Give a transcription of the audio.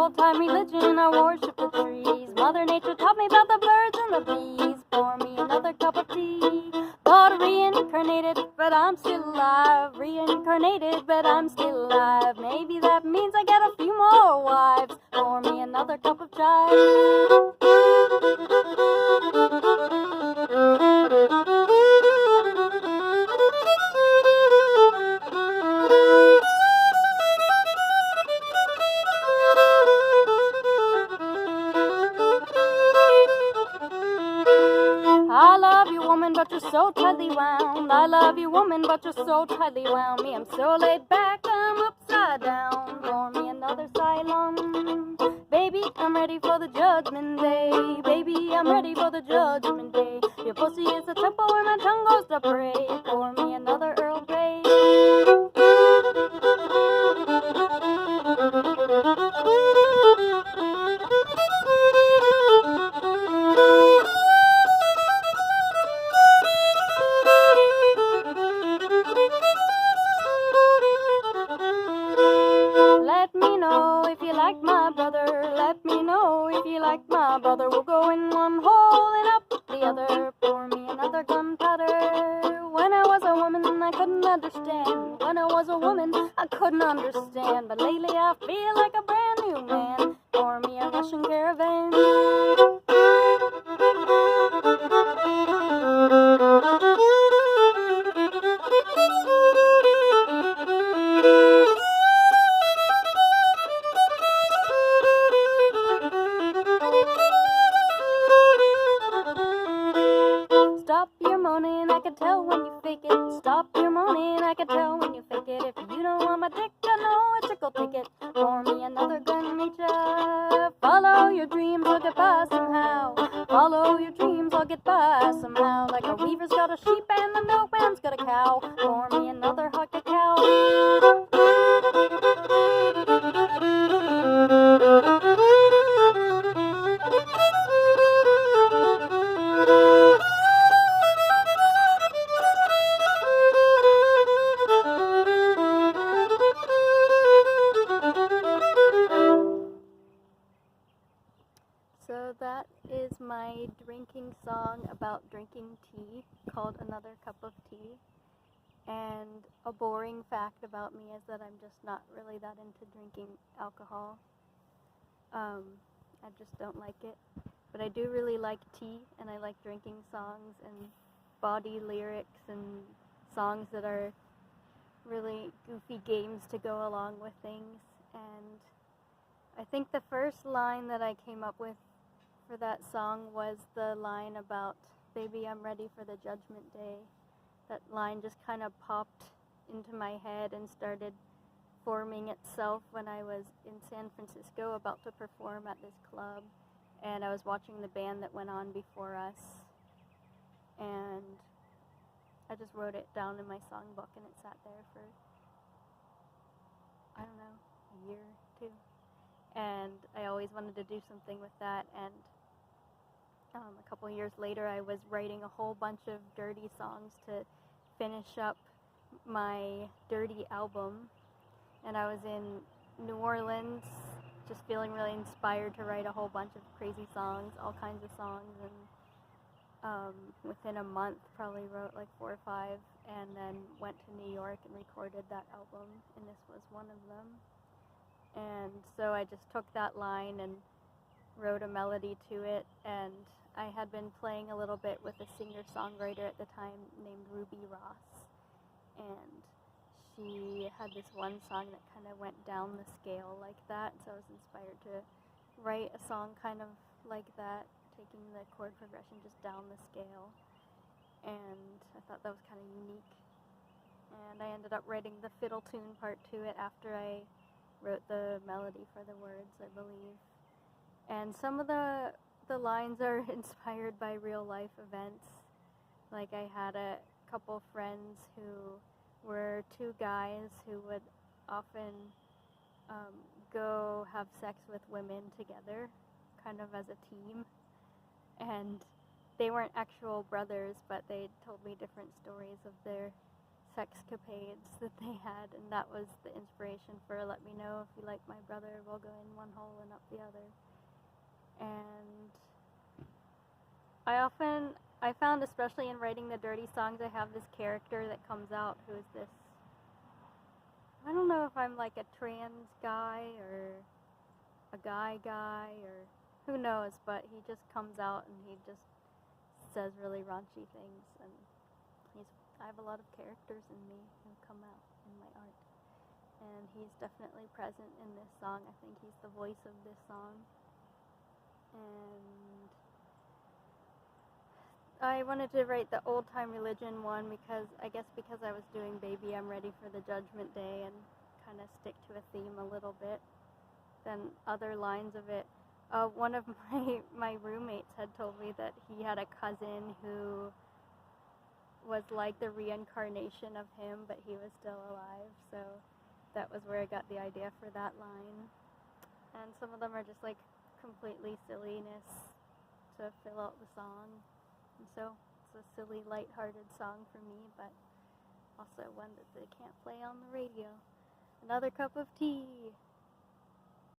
old-time religion, I worship the trees. Mother Nature taught me about the birds and the bees. Pour me another cup of tea. Thought reincarnated, but I'm still alive. Reincarnated, but I'm still alive. Maybe that means I get a few more wives. Pour me another cup of chai. I love you, woman, but you're so tightly wound. I love you, woman, but you're so tightly wound. Me, I'm so laid back, I'm upside down. Pour me another Cylon. Baby, I'm ready for the judgment day. Baby, I'm ready for the judgment day. Your pussy is a temple where my tongue goes to pray. Pour me another Earl Grey. Let me know if you like my brother. Let me know if you like my brother. We'll go in one hole and up the other. Pour me another gunpowder. When I was a woman, I couldn't understand. When I was a woman, I couldn't understand. But lately, I feel like a brand new man. Pour me a Russian caravan. Stop your moaning, I can tell when you fake it. Stop your moaning, I can tell when you fake it. If you don't want my dick, I know a trickle ticket. Pour me another gun nature. Follow your dreams, I'll get by somehow. Follow your dreams, I'll get by somehow. Like a weaver's got a sheep and the milkman's got a cow. Pour me another hot cacao. So that is my drinking song about drinking tea called Another Cup of Tea. And a boring fact about me is that I'm just not really that into drinking alcohol. I just don't like it. But I do really like tea, and I like drinking songs and bawdy lyrics and songs that are really goofy games to go along with things. And I think the first line that I came up with for that song was the line about, baby, I'm ready for the judgment day. That line just kind of popped into my head and started forming itself when I was in San Francisco about to perform at this club. And I was watching the band that went on before us. And I just wrote it down in my songbook, and it sat there for, I don't know, a year or two. And I always wanted to do something with that, and a couple years later I was writing a whole bunch of dirty songs to finish up my dirty album, and I was in New Orleans just feeling really inspired to write a whole bunch of crazy songs, all kinds of songs, and within a month probably wrote like 4 or 5, and then went to New York and recorded that album, and this was one of them. And so I just took that line and wrote a melody to it, and I had been playing a little bit with a singer-songwriter at the time named Ruby Ross, and she had this one song that kind of went down the scale like that, so I was inspired to write a song kind of like that, taking the chord progression just down the scale, and I thought that was kind of unique. And I ended up writing the fiddle tune part to it after I wrote the melody for the words, I believe. And some of the lines are inspired by real life events. Like I had a couple friends who were 2 guys who would often go have sex with women together, kind of as a team. And they weren't actual brothers, but they told me different stories of their sexcapades that they had, and that was the inspiration for Let Me Know If You Like My Brother, We'll Go In One Hole and Up the Other. And I found, especially in writing the dirty songs, I have this character that comes out who is this, I don't know if I'm like a trans guy or a guy or who knows, but he just comes out and he just says really raunchy things, and I have a lot of characters in me who come out in my art, and he's definitely present in this song. I think he's the voice of this song, and I wanted to write the Old Time Religion one because I was doing Baby I'm Ready for the Judgment Day and kind of stick to a theme a little bit. Then other lines of it. One of my roommates had told me that he had a cousin who was like the reincarnation of him, but he was still alive. So that was where I got the idea for that line. And some of them are just like completely silliness to fill out the song. And so it's a silly, light-hearted song for me, but also one that they can't play on the radio. Another cup of tea.